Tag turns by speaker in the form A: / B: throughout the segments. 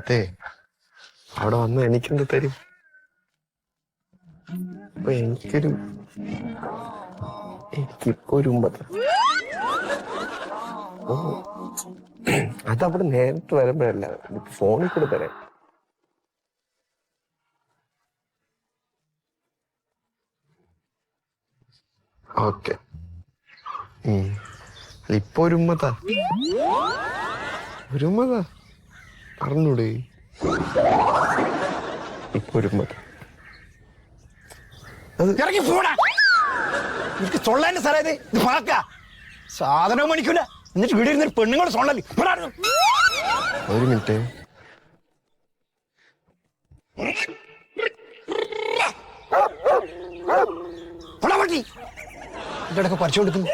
A: അതെ, അവിടെ വന്ന് എനിക്കെന്ത് തരും? അപ്പൊ എനിക്കിപ്പോ ഒരു ഓ, അതവിടെ നേരിട്ട് വരുമ്പോഴല്ല, ഫോണിൽ കൂടെ തരാം. ഓക്കെ. ഇപ്പൊ ഒരു അറിഞ്ഞൂടെ? ഇപ്പൊ ഒരു
B: ഇറങ്ങി പോടാ. എനിക്ക് തൊള്ളാൻ്റെ സ്ഥലം ഇത് പാക്ക സാധനവും മണിക്കൂല. എന്നിട്ട് വീട് ഇരുന്നൊരു പെണ്ണുങ്ങൾ സൊള്ളല്ലേ.
A: ഒരു മിനിറ്റ്.
B: പട്ടി ഇതൊക്കെ പറിച്ചു കൊടുക്കുന്നു.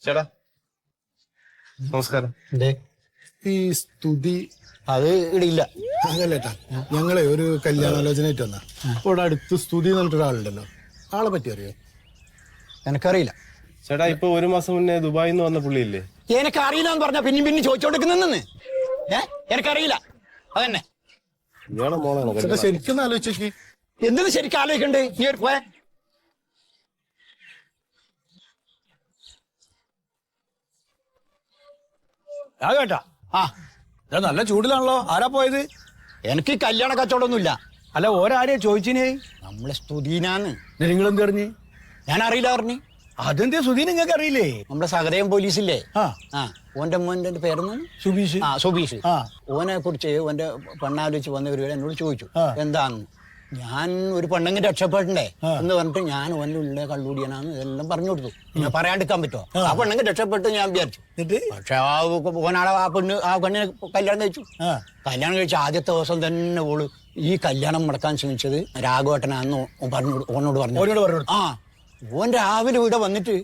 A: ചേട്ടാ നമസ്കാരം.
C: ഈ സ്തുതി
B: അത് ഇടിയില്ല.
C: അതല്ലേട്ടാ, ഞങ്ങളെ ഒരു കല്യാണാലോചനയായിട്ട് വന്നാ. ഇവിടെ അടുത്ത് സ്തുതി എന്ന് പറഞ്ഞിട്ടൊരാളുണ്ടല്ലോ, ആളെ പറ്റി അറിയോ?
B: എനിക്കറിയില്ല
A: ചേട്ടാ. ഇപ്പൊ ഒരു മാസം മുന്നേ ദുബായിൽ നിന്ന് വന്ന പുള്ളിയില്ലേ?
B: എനിക്കറിയില്ല എന്ന് പറഞ്ഞാ പിന്നെ ചോദിച്ചോണ്ടിരിക്കുന്നെന്ന്. എനിക്കറിയില്ല. അതന്നെ
C: ചേട്ടാ ശരിക്കും ആലോചിച്ചേക്ക്.
B: എന്തിനു ശരിക്കും ആലോചിക്കണ്ടേ? നീ ഒരു പോയ
D: കേട്ടാ. നല്ല ചൂടിലാണല്ലോ. ആരാ പോയത്?
B: എനിക്ക് കല്യാണ കച്ചവടമൊന്നുമില്ല.
D: അല്ല, ഓരാരെയാ ചോദിച്ചിനെ?
B: നമ്മളെ സ്തുതീനാന്ന്.
D: നിങ്ങളെന്ത് അറിഞ്ഞ്?
B: ഞാൻ അറിയില്ല പറഞ്ഞു.
D: അതെന്താ സുധീ നിങ്ങൾക്ക് അറിയില്ലേ?
B: നമ്മുടെ സഹതയം പോലീസില്ലേ? ഓന്റെ മോന്റെ പേരെന്ന്
D: സുബീഷ്.
B: സുബീഷ്. ഓനെ കുറിച്ച് ഓന്റെ പെണ്ണാലോചിച്ച് വന്നവര് എന്നോട് ചോദിച്ചു എന്താന്ന്. ഞാൻ ഒരു പെണ്ണെങ്കിലും രക്ഷപ്പെടണ്ടേ എന്ന് പറഞ്ഞിട്ട് ഞാൻ ഓൻ്റെ ഉള്ളിലെ കള്ളുകൂടിയാണെന്ന് ഇതെല്ലാം പറഞ്ഞു കൊടുത്തു. പിന്നെ പറയാണ്ടിരിക്കാൻ പറ്റുമോ? ആ പെണ്ണെങ്കിൽ രക്ഷപ്പെട്ടു ഞാൻ വിചാരിച്ചു. പക്ഷെ ഓനാളെ ആ പെണ്ണിനെ കല്യാണം കഴിച്ചു. കല്യാണം കഴിച്ച ആദ്യത്തെ ദിവസം തന്നെ ഓള് ഈ കല്യാണം മുടക്കാൻ ശ്രമിച്ചത് രാഘവേട്ടനാന്ന് ഓനോട് പറഞ്ഞു. ഓൻ രാവിലെ ഇവിടെ വന്നിട്ട്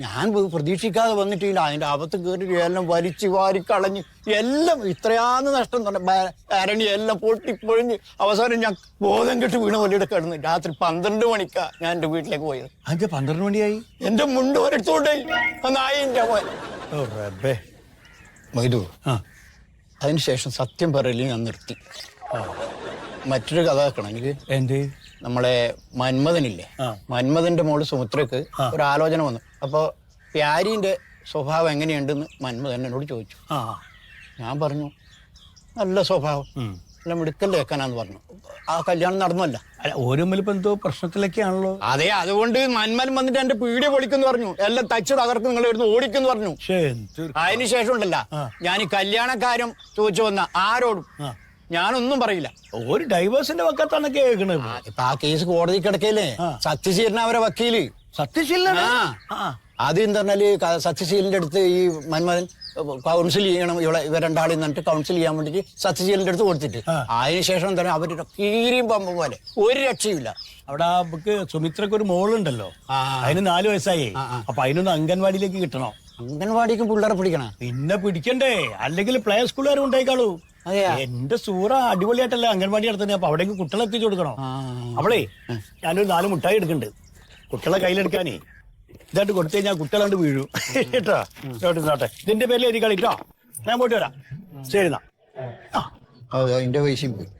B: ഞാൻ പ്രതീക്ഷിക്കാതെ വന്നിട്ടില്ല. അതിന്റെ അകത്ത് കയറി എല്ലാം വലിച്ചു വാരിക്കളഞ്ഞ് എല്ലാം ഇത്രയാന്ന് നഷ്ടം അരണി എല്ലാം പൊട്ടിപ്പൊഴിഞ്ഞ് അവസാനം ഞാൻ ബോധം കെട്ട് വീണ വലിയുടെ കിടന്ന് രാത്രി 12 മണിക്കാ ഞാൻ എന്റെ വീട്ടിലേക്ക് പോയത്.
D: അഞ്ച് 12 മണിയായി.
B: എന്റെ മുണ്ട് ഒരെടുത്തോണ്ടേ നായിന്റെ പോയ മൈദൂ. അതിനുശേഷം സത്യം പറയല് ഞാൻ നിർത്തി. മറ്റൊരു കഥ വെക്കണം എനിക്ക്.
D: എന്ത്?
B: നമ്മളെ മന്മഥനില്ലേ, മന്മഥന്റെ മോള് സുമിത്രക്ക് ഒരു ആലോചന വന്നു. അപ്പൊ പ്യാരിന്റെ സ്വഭാവം എങ്ങനെയുണ്ടെന്ന് മന്മഥൻ എന്നോട് ചോദിച്ചു. ഞാൻ പറഞ്ഞു നല്ല സ്വഭാവം, നല്ല മിടുക്കൽ കേൾക്കാനാന്ന് പറഞ്ഞു. ആ കല്യാണം നടന്നല്ല.
D: ഓരോമ്മലിപ്പോ എന്തോ പ്രശ്നത്തിലൊക്കെ ആണല്ലോ.
B: അതെ, അതുകൊണ്ട് മന്മഥൻ വന്നിട്ട് എന്റെ പീടിയ പൊളിക്കെന്ന് പറഞ്ഞു. എല്ലാം തച്ച് തകർക്ക് നിങ്ങൾ ഇരുന്ന് ഓടിക്കെന്ന് പറഞ്ഞു. അതിനുശേഷം ഉണ്ടല്ല, ഞാൻ ഈ കല്യാണക്കാര്യം ചോദിച്ചു വന്ന ആരോടും ഞാനൊന്നും പറയില്ല.
D: ഒരു ഡൈവേഴ്സിന്റെ വക്കത്താണ് കേൾക്കണത്.
B: ഇപ്പൊ ആ കേസ് കോടതി കിടക്കല്ലേ. സത്യശീലൻ അവരെ വക്കീല്.
D: സത്യശീലൻ?
B: അത് എന്താ പറഞ്ഞാല് സത്യശീലന്റെ അടുത്ത് ഈ മന്മഥൻ കൗൺസിൽ ചെയ്യണം ഇവ രണ്ടാളിൽ നിന്നിട്ട് കൗൺസിൽ ചെയ്യാൻ വേണ്ടിട്ട് സത്യശീലന്റെ അടുത്ത് കൊടുത്തിട്ട് അതിനുശേഷം എന്താ അവരുടെ കീരിയും പമ്പ പോലെ ഒരു രക്ഷയില്ല.
D: അവിടെ നമുക്ക് സുമിത്രക്ക് ഒരു മോളുണ്ടല്ലോ, അതിന് 4 വയസ്സായി. അപ്പൊ അതിനൊന്ന് അംഗൻവാടിയിലേക്ക് കിട്ടണോ?
B: അംഗൻവാടിക്കും പിള്ളേരെ പിടിക്കണം.
D: പിന്നെ പിടിക്കണ്ടേ, അല്ലെങ്കിൽ പ്ലേ സ്കൂളുകാരും ഉണ്ടായിക്കാളൂ. എന്റെ സൂറ അടിപൊളിയായിട്ടല്ലേ അംഗൻവാടി നടത്തുന്നത്. അപ്പൊ അവിടേക്ക് കുട്ടികളെ എത്തിച്ചു കൊടുക്കണോ? അവളേ ഞാനൊരു 4 മുട്ടായി എടുക്കണ്ട് കുട്ടികളെ കയ്യിലെടുക്കാനേ. ഇതായിട്ട് കൊടുത്തു കഴിഞ്ഞാൽ കുട്ടികളാണ്ട് വീഴൂ കേട്ടോ. നോട്ടെ, ഇതിന്റെ പേരിൽ എഴുതി കളിട്ടോ. ഞാൻ പോയിട്ട് വരാം. ശരി എന്നാ.
B: അതിന്റെ പൈസയും പോയി.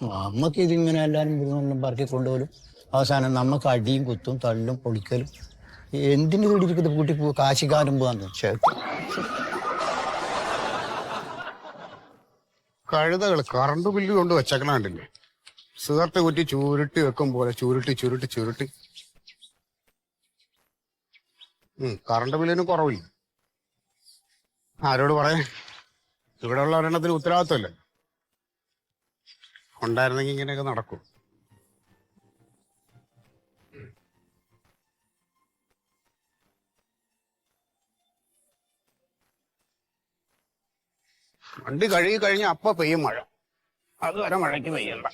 B: നമ്മക്ക് ഇതിങ്ങനെ എല്ലാരും പറക്കി കൊണ്ടുപോലും അവസാനം നമുക്ക് അടിയും കുത്തും തള്ളും പൊളിക്കലും. എന്തിനു വീടിരിക്കുന്നത് കൂട്ടി കാശിക്കാരും പോകാന്ന് വെച്ചാൽ
E: കഴുതകൾ കറണ്ട് ബില്ല് കൊണ്ട് വെച്ചേക്കണ കണ്ടില്ലേ? സിഗരറ്റ് കുറ്റി ചുരുട്ടി വെക്കും പോലെ ചുരുട്ടി കറണ്ട് ബില്ലിന് കുറവില്ല. ആരോട് പറയാൻ? ഇവിടെ ഉള്ള ഒരെണ്ണത്തിന് ഉത്തരവാദിത്വമല്ലേ. ഉണ്ടായിരുന്നെങ്കിൽ ഇങ്ങനെയൊക്കെ നടക്കും. വണ്ടി കഴുകി കഴിഞ്ഞാൽ അപ്പ പെയ്യും മഴ. അതുവരെ മഴയ്ക്ക് പെയ്യണ്ട.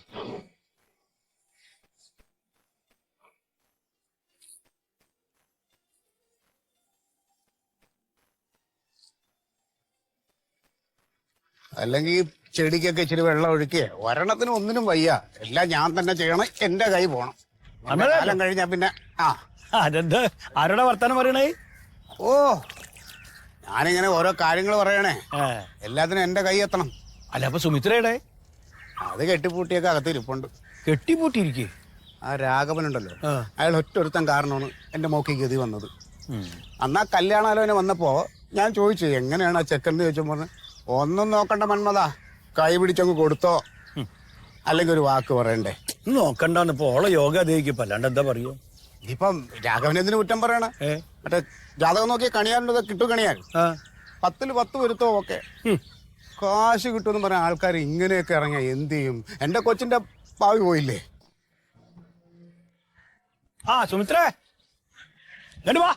E: അല്ലെങ്കിൽ ചെടിക്കൊക്കെ ഇച്ചിരി വെള്ളം ഒഴുക്കിയേ. ഒരെണ്ണത്തിന് ഒന്നിനും വയ്യ. എല്ലാം ഞാൻ തന്നെ ചെയ്യണം, എന്റെ കൈ പോണം. കാലം കഴിഞ്ഞാ പിന്നെ
D: അതെന്താ ആരോടാ വർത്താനം പറയണേ?
E: ഓ ഞാനിങ്ങനെ ഓരോ കാര്യങ്ങൾ പറയണേ, എല്ലാത്തിനും എന്റെ കൈ എത്തണം.
D: അല്ല അപ്പൊ സുമിത്രയുടെ
E: അത് കെട്ടിപ്പൂട്ടിയൊക്കെ അകത്ത് ഇരിപ്പുണ്ട്.
D: കെട്ടിപ്പൂട്ടിയിരിക്കേ?
E: ആ രാഘവനുണ്ടല്ലോ, അയാൾ ഒറ്റൊരുത്തൻ കാരണമാണ് എന്റെ മോക്ക് ഗതി വന്നത്. അന്നാ കല്യാണാലോചന വന്നപ്പോ ഞാൻ ചോദിച്ചു എങ്ങനെയാണ് ആ ചെക്കൻ ചോദിച്ചു. പറഞ്ഞു ഒന്നും നോക്കണ്ട മന്മതാ, കൈ പിടിച്ചങ്ങ് കൊടുത്തോ, അല്ലെങ്കിൽ ഒരു വാക്ക് പറയണ്ടേ.
D: നോക്കണ്ടെന്ന് ഇപ്പൊ ഓളെ യോഗ അതേക്കിപ്പോ, അല്ലാണ്ട് എന്താ പറയൂ.
E: ഇപ്പം രാഘവനെന്തിനു കുറ്റം പറയണ? മറ്റേ ജാതകം നോക്കിയ കണിയാനുള്ളത് കിട്ടു കണിയാൻ 10 പൊരുത്തോ ഒക്കെ കാശ് കിട്ടുമെന്ന് പറഞ്ഞ ആൾക്കാർ ഇങ്ങനെയൊക്കെ ഇറങ്ങിയ എന്ത് ചെയ്യും? എന്റെ കൊച്ചിന്റെ ഭാവി പോയില്ലേ?
D: ആ സുമിത്രേ വാ.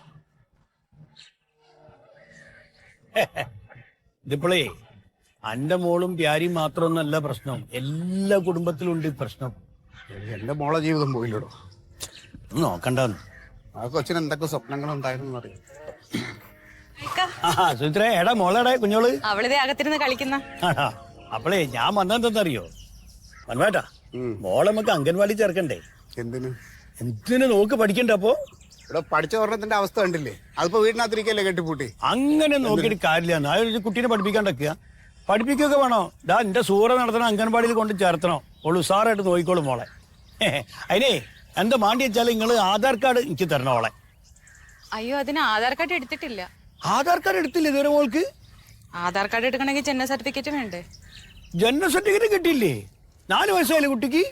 D: ഇതിപ്പോളേ അന്റെ മോളും പ്യാരിയും മാത്രമൊന്നല്ല പ്രശ്നം, എല്ലാ കുടുംബത്തിലും ഉണ്ട് ഈ പ്രശ്നം.
E: എന്റെ മോളെ ജീവിതം പോയില്ലടോ.
D: നോക്കണ്ടെന്ന്
E: ആ കൊച്ചിന് എന്തൊക്കെ സ്വപ്നങ്ങളുണ്ടായിരുന്നു അറിയാം.
D: സുമിത്രേ എടാ മോളെടാ കുഞ്ഞോള്
F: അവളിതേ അകത്തിരുന്ന് കളിക്കുന്ന.
D: അപ്പളേ ഞാൻ വന്നെന്തെന്നറിയോ മന്വേട്ടാ, മോളെ നമുക്ക് അംഗൻവാടി ചേർക്കണ്ടേ?
E: എന്തിനു?
D: എന്തിനു നോക്ക് പഠിക്കണ്ട? അപ്പൊ
E: ഇവിടെ പഠിച്ച ഒരെണ്ണത്തിന്റെ അവസ്ഥ കണ്ടില്ലേ? അതിപ്പോ വീടിനകത്തിരിക്കല്ലേ കെട്ടിപ്പൂട്ടി.
D: അങ്ങനെ നോക്കിയിട്ട് കാര്യമില്ല. അതൊരു കുട്ടീനെ പഠിപ്പിക്കാണ്ടൊക്കെയാ, പഠിപ്പിക്കുകയൊക്കെ വേണോ? ഡാ എന്റെ സൂറ നടത്തണം, അംഗൻവാടിയിൽ കൊണ്ട് ചേർത്തണോ? ഓള് ഉസാറായിട്ട് നോക്കിക്കോളും മോളെ. അതിനേ എന്താ മാണ്ടി വെച്ചാൽ നിങ്ങള് ആധാർ കാർഡ് എനിക്ക് തരണം ഓളെ.
F: അയ്യോ, അതിന് ആധാർ കാർഡ് എടുത്തിട്ടില്ല.
D: ആധാർ കാർഡ് എടുത്തില്ല ഇതുവരെ മോൾക്ക്?
F: ആധാർ കാർഡ് എടുക്കണമെങ്കിൽ ജനന സർട്ടിഫിക്കറ്റ് വേണ്ടേ?
D: ജനന സർട്ടിഫിക്കറ്റ് കിട്ടിയില്ലേ? 4 വയസ്സായാലും കുട്ടിക്ക്.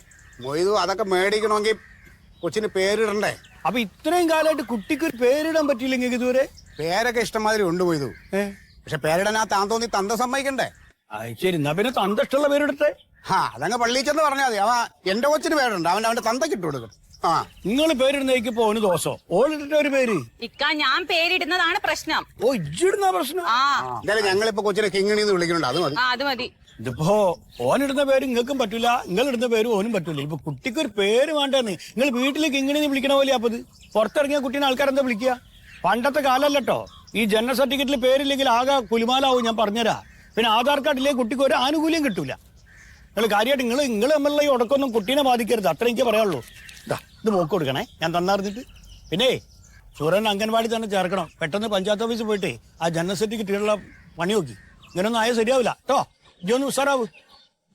E: മൊയ്തു അതൊക്കെ മേടിക്കണമെങ്കിൽ കൊച്ചിന് പേരിടണ്ടേ?
D: അപ്പൊ ഇത്രയും കാലമായിട്ട് കുട്ടിക്ക് ഒരു പേരിടാൻ പറ്റിയില്ലെങ്കിൽ ഇതുവരെ?
E: പേരൊക്കെ ഇഷ്ടംമാതിരി ഉണ്ട് മൊയ്തു, പക്ഷെ പേരിടാൻ ആ താൻ തോന്നി തന്ത സമ്മതിക്കണ്ടേ?
D: ശരി, എന്നാ പിന്നെ തന്ത ഇഷ്ടമുള്ള പേരിടട്ടെ.
E: അതങ്ങ് പള്ളിയിൽ ചെന്ന് പറഞ്ഞാൽ മതി. അവൻ എന്റെ കൊച്ചിന് പേരുണ്ട്, അവന്റെ തന്തയ്ക്ക് ഇട്ട് കൊടുക്കും.
D: നിങ്ങൾ പേരിടുന്നേക്ക് പോന് ദോഷോ? ഓളിട്ടിട്ട് ഒരു പേര്
F: ഇക്ക, ഞാൻ പേരിടുന്നതാണ് പ്രശ്നം.
D: ഓ ഇജിടുന്ന പ്രശ്നം.
E: എന്തായാലും ഞങ്ങളിപ്പോ കൊച്ചിനെ കിങ്ങിണിന്ന് വിളിക്കുന്നുണ്ട്, അത് മതി.
F: അത് മതി.
D: ഇതിപ്പോ ഓനിടുന്ന പേര് നിങ്ങൾക്കും പറ്റൂല, നിങ്ങൾ ഇടുന്ന പേര് ഓനും പറ്റൂല. ഇപ്പൊ കുട്ടിക്ക് ഒരു പേര് വേണ്ടെന്ന് നിങ്ങൾ വീട്ടിലേക്ക് ഇങ്ങനെ വിളിക്കണ പോലെ. അപ്പൊ പുറത്തിറങ്ങിയ കുട്ടീനെ ആൾക്കാരെന്താ വിളിക്കുക? പണ്ടത്തെ കാലല്ലോ. ഈ ജനന സർട്ടിഫിക്കറ്റിൽ പേരില്ലെങ്കിൽ ആകെ കുലുമാലാവും. ഞാൻ പറഞ്ഞുതരാ. പിന്നെ ആധാർ കാർഡിലേക്ക് കുട്ടിക്ക് ഒരു ആനുകൂല്യം കിട്ടൂല. നിങ്ങൾ കാര്യമായിട്ട് നിങ്ങൾ തമ്മിലുള്ള ഈ ഉടക്കൊന്നും കുട്ടീനെ ബാധിക്കരുത്, അത്ര എനിക്ക് പറയാനുള്ളൂ. ഇത് മോക്ക് കൊടുക്കണേ, ഞാൻ തന്നാർന്നിട്ട്. പിന്നെ സൂര്യൻ അംഗൻവാടി തന്നെ ചേർക്കണം. പെട്ടെന്ന് പഞ്ചായത്ത് ഓഫീസിൽ പോയിട്ട് ആ ജനന സർട്ടിഫിക്കറ്റുള്ള പണി നോക്കി. ഇങ്ങനൊന്നും ആയാൽ ശരിയാവില്ല കേട്ടോ. ഇജൊന്ന് ഉസാറാവൂ.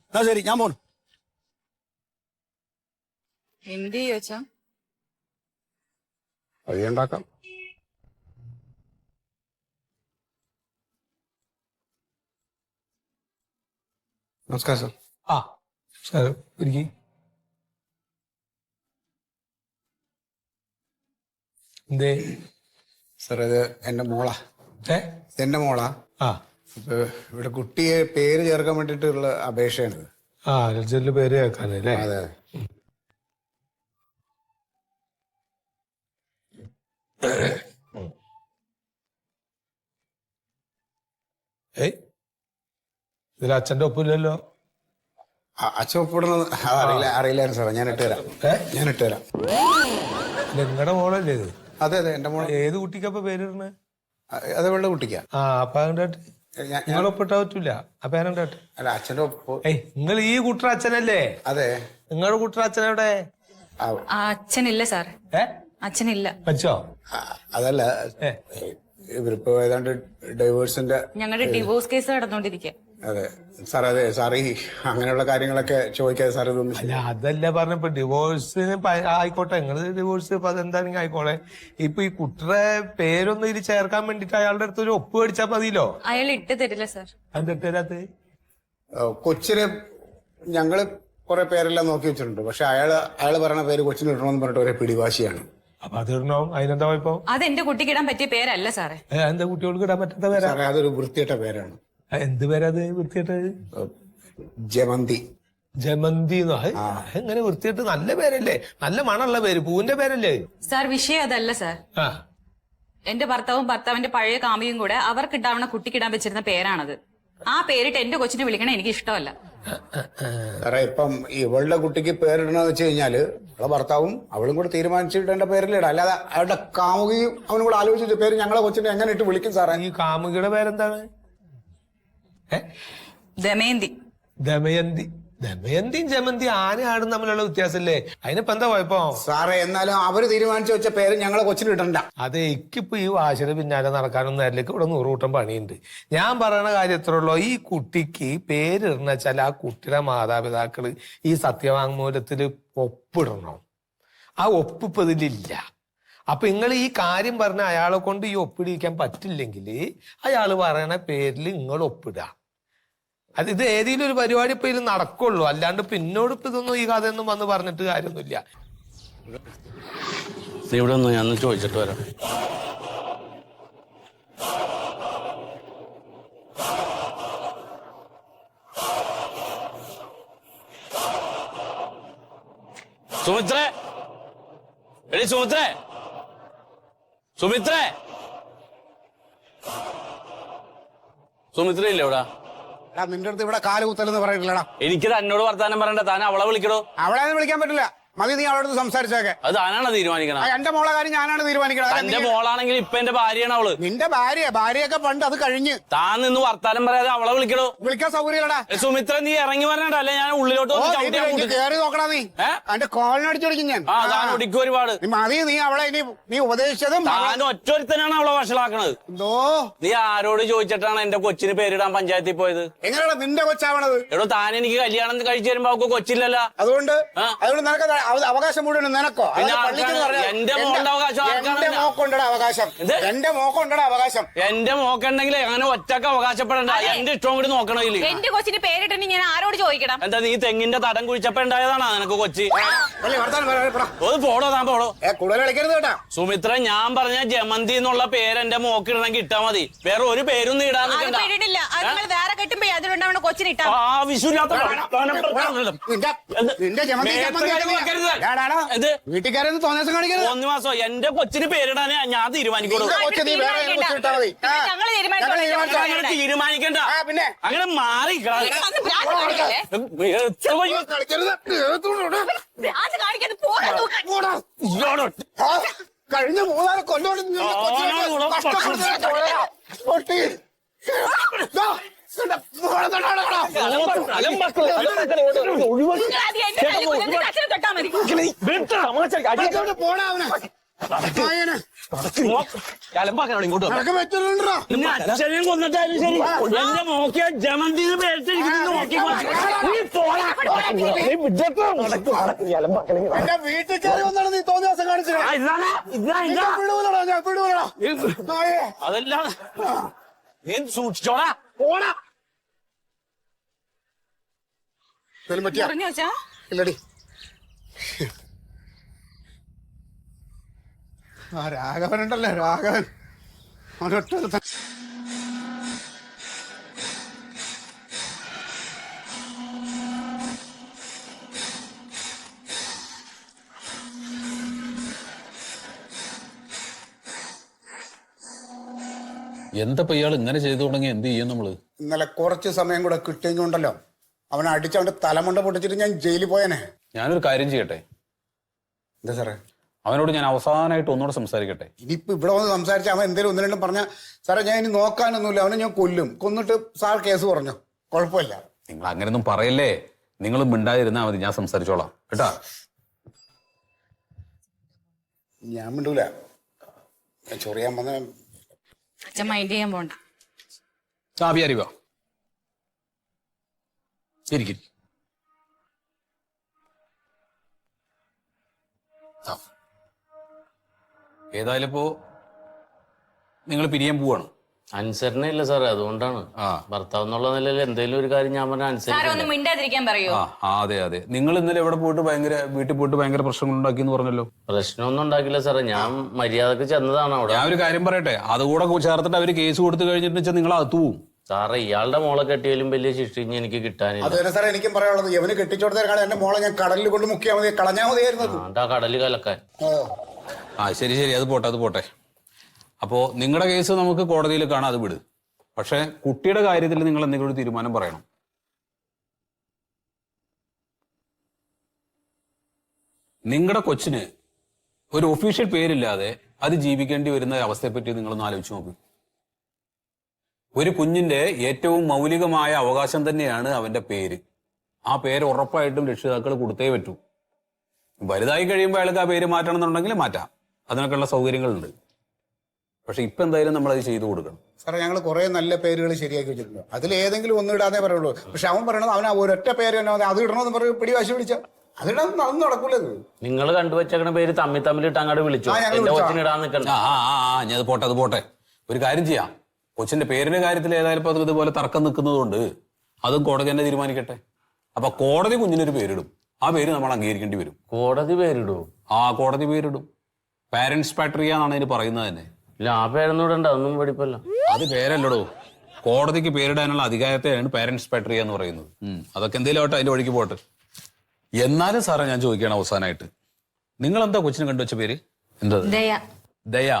D: എന്നാ ശരി, ഞാൻ പോണു.
F: എന്ത് ചോദിച്ചാ?
E: വഴിയുണ്ടാക്കാം. നമസ്കാരം സാർ.
G: സാർ ഇരിക്കി. എന്തേ
E: സാർ ഇത് എന്റെ മോളാ. എന്റെ മോളാ. ഇപ്പൊ ഇവിടെ കുട്ടിയെ പേര് ചേർക്കാൻ വേണ്ടിട്ടുള്ള അപേക്ഷയാണിത്.
G: രജിസ്റ്ററിൽ പേര് ചേർക്കാനല്ലേ?
E: അതെ.
G: ഇതിൽ അച്ഛന്റെ ഒപ്പില്ലല്ലോ.
E: അച്ഛൻ ഒപ്പിടുന്നത് അറിയില്ലായിരുന്നു സാറേ. ഞാൻ ഇട്ടുതരാം.
G: നിങ്ങളുടെ മോളല്ലേ ഇത്?
E: അതെ എന്റെ മോളെ.
G: ഏത് കുട്ടിക്കപ്പൊ പേരിടണേ?
E: അത് വെള്ള കുട്ടിക്കാ.
G: അപ്പൊ അതിന്റെ നിങ്ങൾ ഒപ്പിട്ടാ പറ്റൂല. അപ്പൊ ഞാനുണ്ടാട്ടെ.
E: അല്ല അച്ഛന്റെ
G: നിങ്ങൾ ഈ കുട്ടർ അച്ഛനല്ലേ?
E: അതെ.
G: നിങ്ങളുടെ കുട്ടർ അച്ഛനെവിടെ?
F: അച്ഛനില്ല സാർ. അച്ഛനില്ല.
G: അച്ഛോ?
E: അതല്ല, ഇവരിപ്പോ ഏതാണ്ട് ഡൈവേഴ്സിന്റെ
F: ഞങ്ങളുടെ ഡിവോഴ്സ് കേസ് നടന്നുകൊണ്ടിരിക്കുക.
E: അതെ സാർ. അതെ സാർ, ഈ അങ്ങനെയുള്ള കാര്യങ്ങളൊക്കെ ചോദിക്കാതെ സാർ ഇതൊന്നും.
G: അല്ല അതല്ല പറഞ്ഞപ്പോ ഡിവോഴ്സിന് ആയിക്കോട്ടെ, നിങ്ങള് ഡിവോഴ്സ് ഇപ്പൊ അതെന്താണെങ്കിൽ ആയിക്കോട്ടെ. ഇപ്പൊ ഈ കുട്ടറെ പേരൊന്നും ഇതിൽ ചേർക്കാൻ വേണ്ടിട്ട് അയാളുടെ അടുത്ത് ഒരു ഒപ്പ് മേടിച്ചാൽ മതിയല്ലോ.
F: അയാൾ ഇട്ട് തരില്ല സാർ.
G: അത് ഇട്ടുതരാത്ത?
E: കൊച്ചിന് ഞങ്ങള് കുറെ പേരെല്ലാം നോക്കി വെച്ചിട്ടുണ്ട്, പക്ഷെ അയാള് പറയണ പേര് കൊച്ചിന് ഇടണമെന്ന് പറഞ്ഞിട്ട് ഒരേ പിടിവാശിയാണ്.
G: അപ്പൊ അത് ഇടണോ? അതിനെന്താ ഇപ്പൊ?
F: അത് എന്റെ കുട്ടിക്ക് ഇടാൻ പറ്റിയ പേരല്ല സാറേ.
G: എന്താ കുട്ടികൾക്ക് ഇടാൻ പറ്റാത്ത പേരാ?
E: സാറേ അതൊരു വൃത്തിയിട്ട പേരാണ്.
G: എന്ത് പേരത് വൃത്തിയായിട്ടത്?
E: ജമന്തി.
G: ജമന്തി എങ്ങനെ വൃത്തിയായിട്ട്? നല്ല പേരല്ലേ, നല്ല മണമുള്ള പേര്, പൂവിന്റെ പേരല്ലേ?
F: സാർ വിഷയം അതല്ല സാർ. എന്റെ ഭർത്താവും ഭർത്താവിന്റെ പഴയ കാമുകിയും കൂടെ അവർക്കിട്ടാവണ കുട്ടിക്കിടാൻ വെച്ചിരുന്ന പേരാണത്. ആ പേരിട്ട് എന്റെ കൊച്ചിനെ വിളിക്കണ എനിക്ക് ഇഷ്ടമല്ല
E: സാറേ. ഇപ്പം ഇവളുടെ കുട്ടിക്ക് പേരിടണമെന്ന് വെച്ച് കഴിഞ്ഞാല് അവളെ ഭർത്താവും അവളും കൂടെ തീരുമാനിച്ചിടേണ്ട പേരിലിടാം. അല്ലാതെ അവളുടെ കാമുകിയും അവനും കൂടെ ആലോചിച്ചിട്ട് പേര് ഞങ്ങളെ കൊച്ചിനെ എങ്ങനെ ഇട്ട് വിളിക്കും സാറേ?
G: ഈ കാമുകിയുടെ പേരെന്താണ്?
F: ദമയന്തി.
G: ദമയന്തി. ദമയന്തിയും ജമന്തിയും ആനയാടും തമ്മിലുള്ള വ്യത്യാസല്ലേ? അതിനിപ്പോ എന്താ കുഴപ്പം?
E: സാറേ എന്നാലും അവര് തീരുമാനിച്ചു വെച്ച പേര് ഞങ്ങളെ കൊച്ചിന് ഇടണ്ട.
G: അതെ, എനിക്കിപ്പോ ഈ വാശിയുടെ പിന്നാലെ നടക്കാനൊന്നും നേരിലേക്ക് ഇവിടെ 100 കൂട്ടം പണിയുണ്ട്. ഞാൻ പറയണ കാര്യം എത്ര ഉള്ളൂ, ഈ കുട്ടിക്ക് പേരിടണ വെച്ചാൽ ആ കുട്ടിയുടെ മാതാപിതാക്കള് ഈ സത്യവാങ്മൂലത്തിൽ ഒപ്പിടണം. ആ ഒപ്പ് ഇപ്പൊ ഇതിലില്ല. അപ്പൊ നിങ്ങൾ ഈ കാര്യം പറഞ്ഞ അയാളെ കൊണ്ട് ഈ ഒപ്പിടിക്കാൻ പറ്റില്ലെങ്കിൽ അയാൾ പറയണ പേരിൽ നിങ്ങൾ ഒപ്പിടുക. ഇത് ഏതെങ്കിലും ഒരു പരിപാടി ഇപ്പൊ ഇതിൽ നടക്കുള്ളൂ. അല്ലാണ്ട് പിന്നോട് ഇപ്പൊ ഇതൊന്നും ഈ കഥയൊന്നും വന്ന് പറഞ്ഞിട്ട് കാര്യമൊന്നുമില്ല.
H: ഇവിടെ ഒന്ന് ഞാൻ ചോദിച്ചിട്ട് വരാം. സുമിത്രേ, എടി സുമിത്രേ, സുമിത്രേ, സുമിത്ര ഇല്ലേ ഇവിടെ?
E: എടാ നിന്റെ അടുത്ത് ഇവിടെ കാല് കുത്തലെന്ന് പറയില്ലടാ.
H: എനിക്ക് തന്നോട് വർത്താനം പറയണ്ട, താൻ അവളെ വിളിക്കണോ?
E: അവളെ ഒന്നും വിളിക്കാൻ പറ്റില്ല. മതി, നീ അവളോട് സംസാരിച്ചേക്കെ.
H: അത് താനാണ് തീരുമാനിക്കണം.
E: എന്റെ മോളെ കാര്യം ഞാനാണ് തീരുമാനിക്കണം.
H: എന്റെ മോളാണെങ്കിൽ ഇപ്പൊ എന്റെ ഭാര്യയാണ് അവള്.
E: നിന്റെ ഭാര്യയൊക്കെ പണ്ട് അത് കഴിഞ്ഞ്.
H: താൻ നിന്ന് വർത്താനം പറയാതെ അവളെ വിളിക്കണോ?
E: വിളിക്കാൻ സൗകര്യല്ലടാ.
H: സുമിത്ര നീ ഇറങ്ങി വരണണ്ട, അല്ലെ ഞാൻ ഉള്ളിലോട്ട്
E: കേറി നോക്കണ നീ. എന്റെ കോളിനടിച്ചോടിക്കും ഞാൻ.
H: താൻ ഒടിക്കും ഒരുപാട്.
E: മതി, നീ അവളെ നീ ഉപദേശിച്ചതും
H: താൻ ഒറ്റൊരുത്തനാണ് അവളെ വഷളാക്കണത്.
E: എന്തോ
H: നീ ആരോട് ചോദിച്ചിട്ടാണ് എന്റെ കൊച്ചിന് പേരിടാൻ പഞ്ചായത്തിൽ പോയത്?
E: എങ്ങനെയാണ് നിന്റെ കൊച്ചാവണത്?
H: എടോ, താൻ എനിക്ക് കല്യാണം കഴിച്ചു വരുമ്പോ അവർക്ക് കൊച്ചില്ലല്ലോ.
E: അതുകൊണ്ട് നിനക്ക് അവകാശം മുഴുവൻ നിനക്കോ?
H: എന്റെ മോളുടെ അവകാശം
E: എന്റെ മോക്കുണ്ടടാ അവകാശം. എന്റെ മോക്കുണ്ടടാ അവകാശം.
H: എന്റെ മോക്കുണ്ടെങ്കിൽ അങ്ങനെ ഒറ്റക്ക് അവകാശപ്പെടണ്ട. എന്റെ ഇഷ്ടം കൂടി നോക്കണില്ല.
F: എന്റെ കൊച്ചിന് പേരിട്ടെങ്കിൽ ഞാൻ ആരോട് ചോദിക്കണം?
H: എന്താ നീ തെങ്ങിന്റെ തടം കുഴിച്ചപ്പോ ഉണ്ടായതാണോ നിനക്ക് കൊച്ചി? പോടോ, താൻ പോടോ.
E: കൂടുതൽ കളിക്കരുത് കേട്ടാ.
H: സുമിത്ര, ഞാൻ പറഞ്ഞ ജമന്തി എന്നുള്ള പേര് എന്റെ മോക്കിടണമെങ്കിൽ ഇട്ടാ മതി. വേറെ ഒരു പേരൊന്നും ഇടാൻ
F: പേരിടില്ല. വേറെ കെട്ടുമ്പോ അതിലുണ്ടാവണ കൊച്ചിന് ഇട്ടാ
H: ആവശ്യമില്ലാത്ത
E: വീട്ടുകാരെന്ന് തോന്നിയാസം കാണിക്കരുത്.
H: 1 മാസം എന്റെ കൊച്ചിന് പേരിടാൻ ഞാൻ തീരുമാനിക്കണു. തീരുമാനിക്കണ്ട,
E: പിന്നെ
H: അങ്ങനെ മാറി
E: കഴിഞ്ഞ 3 കൊല്ലോട്
H: അച്ഛനെയും കൊന്നിട്ടായാലും ശരി, എന്റെ മോക്കിയ ജമന്തിന്ന്
E: എന്റെ വീട്ടിൽ കയറി വന്നാണ് നീ തോന്നിയാസം കാണിച്ചത്.
H: അതെല്ലാം നീ സൂക്ഷിച്ചോടാ. പോടാ.
E: ഇല്ലടി, ആ രാഘവനുണ്ടല്ലോ, രാഘവൻ അവനൊറ്റ
I: എന്താ ഇയാൾ ഇങ്ങനെ ചെയ്തു തുടങ്ങി? എന്ത് ചെയ്യും നമ്മള്?
E: ഇന്നലെ കുറച്ച് സമയം കൂടെ കിട്ടിയെങ്കിലുണ്ടല്ലോ അവനെ അടിച്ച് അവന്റെ തലമുണ്ട പൊട്ടിച്ചിട്ട് ഞാൻ ജയിലിൽ പോയനെ.
I: ഞാനൊരു കാര്യം ചെയ്യട്ടെ?
E: എന്താ സാറേ?
I: അവനോട് ഞാൻ അവസാനമായിട്ട് ഒന്നുകൂടെ സംസാരിക്കട്ടെ?
E: ഇനിയിപ്പോ ഇവിടെ വന്ന് സംസാരിച്ച അവൻ എന്തേലും 1-2 പറഞ്ഞ സാറേ ഞാൻ ഇനി നോക്കാനൊന്നുമില്ല, അവനെ ഞാൻ കൊല്ലും. കൊന്നിട്ട് സാർ കേസ് പറഞ്ഞു, കുഴപ്പമില്ല.
I: നിങ്ങൾ അങ്ങനെയൊന്നും പറയല്ലേ. നിങ്ങൾ മിണ്ടാതിരുന്നാ മതി, ഞാൻ സംസാരിച്ചോളാം കേട്ടാ.
E: ഞാൻ മിണ്ടൂല, ഞാൻ ചൊറിയാൻ വന്ന
F: അച്ഛൻ മൈൻഡ് ചെയ്യാൻ പോണ്ട.
I: അറിവാ ഇരിക്കും. ഏതായാലും ഇപ്പോ നിങ്ങൾ പിരിയാൻ പോവാണ്.
H: അനുസരണയില്ല സാറേ, അതുകൊണ്ടാണ്. ഭർത്താവ് എന്നുള്ള നിലയിൽ എന്തെങ്കിലും ഒരു കാര്യം ഞാൻ പറഞ്ഞ
F: അനുസരിച്ച് മിണ്ടാതിരിക്കാൻ പറയൂ.
I: അതെ അതെ, നിങ്ങൾ ഇന്നലെ എവിടെ പോയിട്ട് വീട്ടിൽ പോയിട്ട് ഭയങ്കര പ്രശ്നങ്ങൾ ഉണ്ടാക്കി എന്ന് പറഞ്ഞല്ലോ.
H: പ്രശ്നമൊന്നും ഉണ്ടാക്കില്ല സാറേ, ഞാൻ മര്യാദക്ക് ചെന്നതാണ് അവിടെ.
I: ഞാൻ ഒരു കാര്യം പറയട്ടെ, അതുകൂടെ ചേർത്തിട്ട് അവര് കേസ് കൊടുത്തു കഴിഞ്ഞിട്ട് നിങ്ങൾ അകത്തു പോവും.
H: സാറേ, ഇയാളുടെ മോളെ കെട്ടിയാലും വലിയ ശിക്ഷ എനിക്ക് കിട്ടാനില്ല.
E: അതുതന്നെ സാറേ എനിക്കും പറയാനുള്ളത്. യവന് കെട്ടിച്ചോടത്തേക്കാൾ എന്റെ മോളെ ഞാൻ കടലിൽ കൊണ്ട് മുക്കിയാൽ മതി, കളഞ്ഞാൽ മതിയായിരുന്നു.
H: കടല് കലക്കാൻ.
I: ശരി, അത് പോട്ടെ. അപ്പോ നിങ്ങളുടെ കേസ് നമുക്ക് കോടതിയിൽ കാണാം, അത് വിട്. പക്ഷെ കുട്ടിയുടെ കാര്യത്തിൽ നിങ്ങൾ എന്തെങ്കിലും ഒരു തീരുമാനം പറയണം. നിങ്ങളുടെ കൊച്ചിന് ഒരു ഒഫീഷ്യൽ പേരില്ലാതെ അത് ജീവിക്കേണ്ടി വരുന്ന അവസ്ഥയെപ്പറ്റി നിങ്ങളൊന്ന് ആലോചിച്ച് നോക്കൂ. ഒരു കുഞ്ഞിന്റെ ഏറ്റവും മൗലികമായ അവകാശം തന്നെയാണ് അവന്റെ പേര്. ആ പേര് ഉറപ്പായിട്ടും രക്ഷിതാക്കൾ കൊടുത്തേ പറ്റൂ. വലുതായി കഴിയുമ്പോൾ അയാൾക്ക് ആ പേര് മാറ്റണം എന്നുണ്ടെങ്കിൽ മാറ്റാം, അതിനൊക്കെയുള്ള സൗകര്യങ്ങളുണ്ട്. പക്ഷെ ഇപ്പൊ എന്തായാലും നമ്മളത് ചെയ്തു കൊടുക്കണം.
E: സാറേ ഞങ്ങൾ കുറെ നല്ല പേരുകൾ ശരിയാക്കി വെച്ചിട്ടുണ്ട്, അതിൽ ഏതെങ്കിലും ഒന്ന് ഇടാന്നേ പറയുള്ളൂ. പക്ഷെ അവൻ പറയണത് അവൻ ഒരൊറ്റ പേര് തന്നെ അത് ഇടണമെന്ന് പറഞ്ഞ് പിടിവാശി പിടിച്ച അതിടാൻ അതൊന്നും നടക്കൂലത്.
H: നിങ്ങൾ കണ്ടുവച്ചേക്കണ പേര് തമ്മിൽ ഇട്ട് അങ്ങോട്ട് വിളിച്ചു. എന്റെ കൊച്ചിന് ഇടാൻ നിൽക്കണ്ട.
I: ഞാൻ അത് പോട്ടെ. ഒരു കാര്യം ചെയ്യാം, കൊച്ചിന്റെ പേരിന്റെ കാര്യത്തിൽ ഏതായാലും ഇപ്പൊ ഇതുപോലെ തർക്കം നിൽക്കുന്നതുകൊണ്ട് അതും കോടതി തന്നെ തീരുമാനിക്കട്ടെ. അപ്പൊ കോടതി കുഞ്ഞിനൊരു പേരിടും, ആ പേര് നമ്മൾ അംഗീകരിക്കേണ്ടി വരും.
H: കോടതി പേരിടുവോ?
I: കോടതി പേരിടും. പാരന്റ്സ് പാട്രിയ എന്നാണ് അതിന് പറയുന്നത് തന്നെ.
H: ഇല്ല, ആ പേരൊന്നും ഇടണ്ട, അതൊന്നും പഠിപ്പല്ല.
I: അത് പേരല്ലടോ, കോടതിക്ക് പേരിടാനുള്ള അധികാരത്തെയാണ് പാരന്റ്സ് പാട്രിയ എന്ന് പറയുന്നത്. അതൊക്കെ എന്തെങ്കിലും ആവട്ടെ, അതിന്റെ വഴിക്ക് പോട്ടെ. എന്നാലും സാറേ ഞാൻ ചോദിക്കുകയാണ് അവസാനമായിട്ട്, നിങ്ങൾ എന്താ കൊച്ചിന് കണ്ടുവച്ച പേര്? എന്താ? ദയ.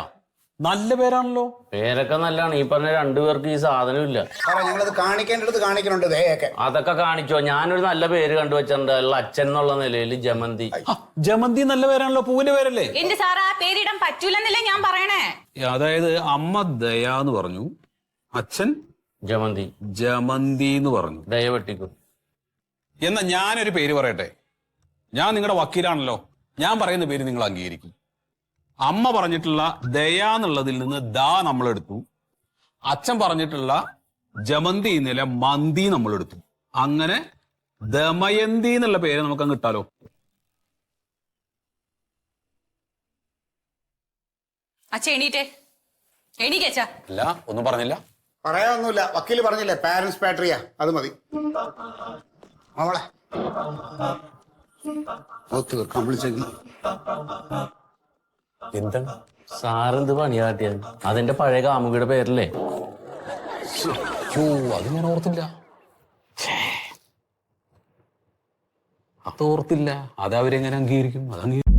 I: നല്ല പേരാണല്ലോ.
H: പേരൊക്കെ നല്ലതാണ്. ഈ പറഞ്ഞ രണ്ടുപേർക്ക് ഈ സാധനം ഇല്ല.
E: സാറേ ഞങ്ങളത് കാണിക്കേണ്ടത് കാണിക്കണുണ്ട്. ദയൊക്കെ
H: അതൊക്കെ കാണിച്ചോ. ഞാനൊരു നല്ല പേര് കണ്ടുവച്ചിട്ടുണ്ട്, അച്ഛൻ എന്നുള്ള നിലയിൽ ജമന്തി.
I: ജമന്തി നല്ല പേരാണല്ലോ, പൂവിന്റെ പേരല്ലേ?
F: എന്റെ സാർ ആ പേരിടാൻ പറ്റൂലെന്നല്ലേ ഞാൻ പറയണേ.
I: അതായത് അമ്മ ദയ എന്ന് പറഞ്ഞു, അച്ഛൻ ജമന്തി എന്ന് പറഞ്ഞു.
H: ദയ വെട്ടിക്കും.
I: എന്നാ ഞാനൊരു പേര് പറയട്ടെ. ഞാൻ നിങ്ങളുടെ വക്കീലാണല്ലോ, ഞാൻ പറയുന്ന പേര് നിങ്ങൾ അംഗീകരിക്കും. അമ്മ പറഞ്ഞിട്ടുള്ള ദയ എന്നുള്ളതിൽ നിന്ന് ദാ നമ്മളെടുത്തു, അച്ഛൻ പറഞ്ഞിട്ടുള്ള ജമന്തി എന്നില്ല മന്തി നമ്മളെടുത്തു. അങ്ങനെ ദമയന്തി എന്നുള്ള പേര് നമുക്ക് അങ്ങ് കിട്ടാലോ.
F: അച്ഛ എണീറ്റേ, എണീക്കച്ചാ.
I: അല്ല, ഒന്നും പറഞ്ഞില്ല.
E: പറയാനൊന്നുമില്ല, വക്കീല് പറഞ്ഞില്ലേ പാരന്റ്സ് പാട്രിയ, അത് മതി. അവളെ
H: എന്താണ് സാറെന്ത് പണി കാട്ടിയത്? അതെന്റെ പഴയ കാമുകിയുടെ പേരല്ലേ?
I: അത് ഞാൻ ഓർത്തില്ല. അതോർത്തില്ല. അത് അവരെങ്ങനെ അംഗീകരിക്കും? അതംഗീകരിക്കും.